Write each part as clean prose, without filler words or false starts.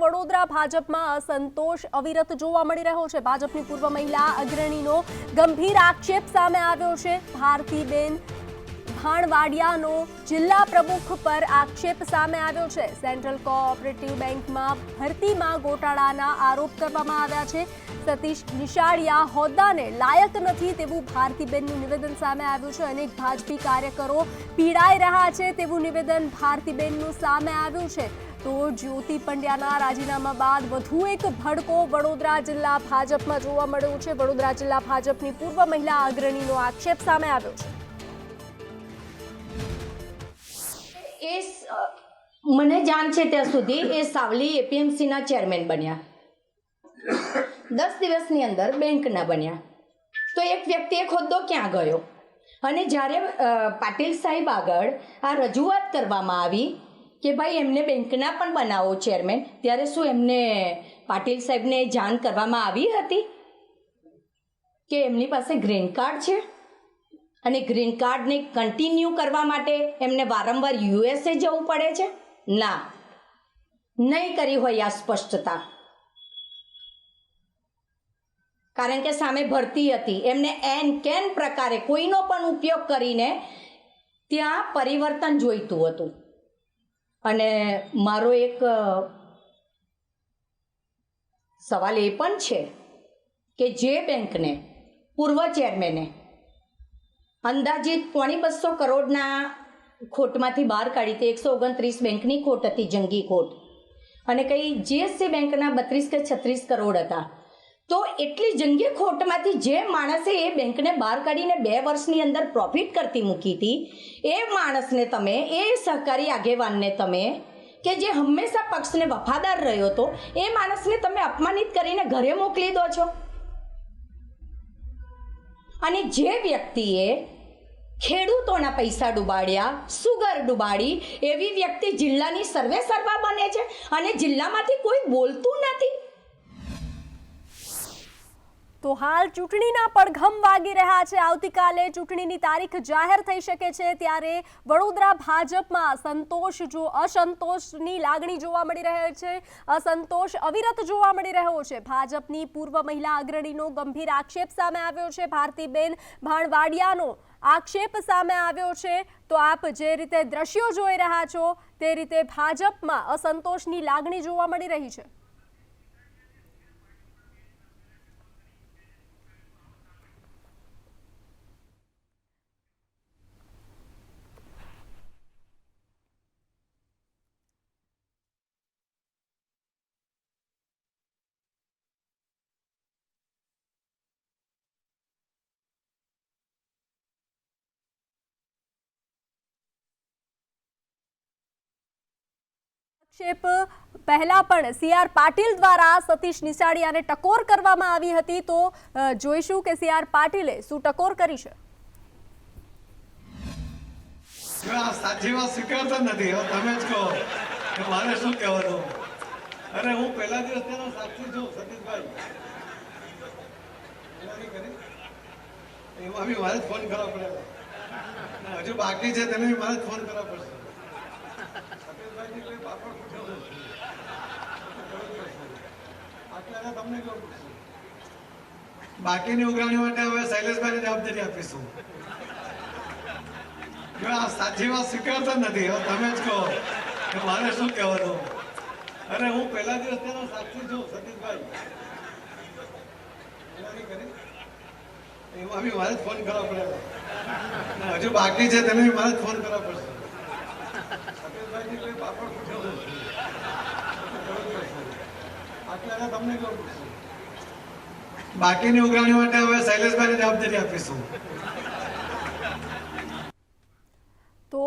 વડોદરા ભાજપમાં અસંતોષ અવિરત જોવા મળી રહ્યો છે। ભાજપની પૂર્વ મહિલા અગ્રણીનો ગંભીર આક્ષેપ સામે આવ્યો છે। ભારતીબેન ભાણવાડિયાનો જિલ્લા પ્રમુખ પર આક્ષેપ સામે આવ્યો છે। સેન્ટ્રલ કોઓપરેટિવ બેંકમાં ભરતીમાં ગોટાળાના આરોપ કરવામાં આવ્યા છે। સતીશ નિશાળિયા હોદ્દાને લાયક નથી તેવું ભારતીબેનનું નિવેદન સામે આવ્યું છે। અનેક ભાજપી કાર્યકરો પીડાઈ રહ્યા છે તેવું નિવેદન ભારતીબેનનું સામે આવ્યું છે। તો જ્યોતિ પંડ્યાના રાજીનામા બાદ વધુ એક ભડકો વડોદરા જિલ્લા ભાજપમાં જોવા મળ્યો છે। વડોદરા જિલ્લા ભાજપની પૂર્વ મહિલા અગ્રણીનો આક્ષેપ સામે આવ્યો છે। મને જાણ છે ત્યાં સુધી એ સાવલી એપીએમસીના ચેરમેન બન્યા, 10 દિવસની અંદર બેંકના બન્યા। તો એક વ્યક્તિ એક હોદ્દો ક્યાં ગયો? અને જ્યારે પાટીલ સાહેબ આગળ આ રજૂઆત કરવામાં આવી કે ભાઈ એમને બેંકના પણ બનાવો ચેરમેન, ત્યારે શું એમને પાટીલ સાહેબને જાણ કરવામાં આવી હતી કે એમની પાસે ગ્રીન કાર્ડ છે અને ગ્રીન કાર્ડને કન્ટિન્યુ કરવા માટે એમને વારંવાર યુએસએ જવું પડે છે? ના, નહીં કરી હોય આ સ્પષ્ટતા, કારણ કે સામે ભરતી હતી। એમને એન કેન પ્રકારે કોઈનો પણ ઉપયોગ કરીને ત્યાં પરિવર્તન જોઈતું હતું। અને મારો એક સવાલ એ પણ છે કે જે બેંકને પૂર્વ ચેરમેને અંદાજિત 250 કરોડના ખોટમાંથી બહાર કાઢી હતી, 129 બેંકની ખોટ હતી, જંગી ખોટ, અને કઈ જીએસસી બેંકના 32 કે 36 કરોડ હતા। તો એટલી જંગી ખોટમાંથી જે માણસે એ બેંકને બહાર કાઢીને 2 વર્ષની અંદર પ્રોફિટ કરતી મૂકી હતી, એ માણસને તમે, એ સહકારી આગેવાનને તમે, કે જે હંમેશા પક્ષને વફાદાર રહ્યો હતો, એ માણસને તમે અપમાનિત કરીને ઘરે મોકલી દો છો। અને જે વ્યક્તિએ ખેડૂતોના પૈસા ડૂબાડ્યા, સુગર ડૂબાડી, એવી વ્યક્તિ જિલ્લાની સર્વે સર્વા બને છે અને જિલ્લામાંથી કોઈ બોલતું નથી। તો હાલ ચૂંટણીના પડઘમ વાગી રહ્યા છે। આવતીકાલે ચૂંટણીની તારીખ જાહેર થઈ શકે છે, ત્યારે વડોદરા ભાજપમાં અસંતોષની લાગણી જોવા મળી રહી છે। અસંતોષ અવિરત જોવા મળી રહ્યો છે। ભાજપની પૂર્વ મહિલા અગ્રણીનો ગંભીર આક્ષેપ સામે આવ્યો છે। ભારતીબેન ભાણવાડિયાનો આક્ષેપ સામે આવ્યો છે। તો આપ જે રીતે દ્રશ્યો જોઈ રહ્યા છો તે રીતે ભાજપમાં અસંતોષની લાગણી જોવા મળી રહી છે। આક્ષેપ પહેલા પણ સીઆર પાટીલ દ્વારા સતીશ નિશાળિયાને ટકોર કરવામાં આવી હતી। તો જોઈશું કે સીઆર પાટીલે શું ટકોર કરી છે। સાચી વાત સ્વીકારતા નથી, તમે જ કહો કે મારે શું કહેવાનું। અરે હું પહેલા દિવસ તેનો સાક્ષી છું, સતીશભાઈ, એમાં બી મારે જ ફોન કરવા પડે, હજુ બાકી છે તેને મારે જ ફોન કરવા પડશે। સતીશભાઈથી કોઈ પાપડ પૂછ્યો તમને કેવું પૂછશું? બાકીની ઉઘરાણી માટે હવે શૈલેષભાઈને જવાબદારી આપીશું। સાચી વાત સ્વીકારતા નથી, તમે જ કહો કે મારે શું કહેવાનું। અરે હું પહેલા દિવસ તેનો સાક્ષી છું, સતીશભાઈ, એમાં બી મારે જ ફોન કરવા પડે, હજુ બાકી છે તેને મારે જ ફોન કરવા પડશે। સતીશભાઈથી કોઈ પાપડ પૂછ્યો તમને કેવું પૂછશું? બાકીની ઉઘરાણી માટે હવે શૈલેષભાઈને જવાબદારી આપીશું। તો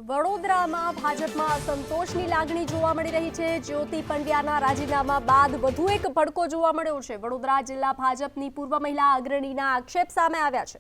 વડોદરામાં ભાજપમાં અસંતોષની લાગણી જોવા મળી રહી છે। જ્યોતિ પંડ્યાના રાજીનામા બાદ વધુ એક ભડકો જોવા મળ્યો છે। વડોદરા જિલ્લા ભાજપની પૂર્વ મહિલા અગ્રણીના આક્ષેપ સામે આવ્યા છે।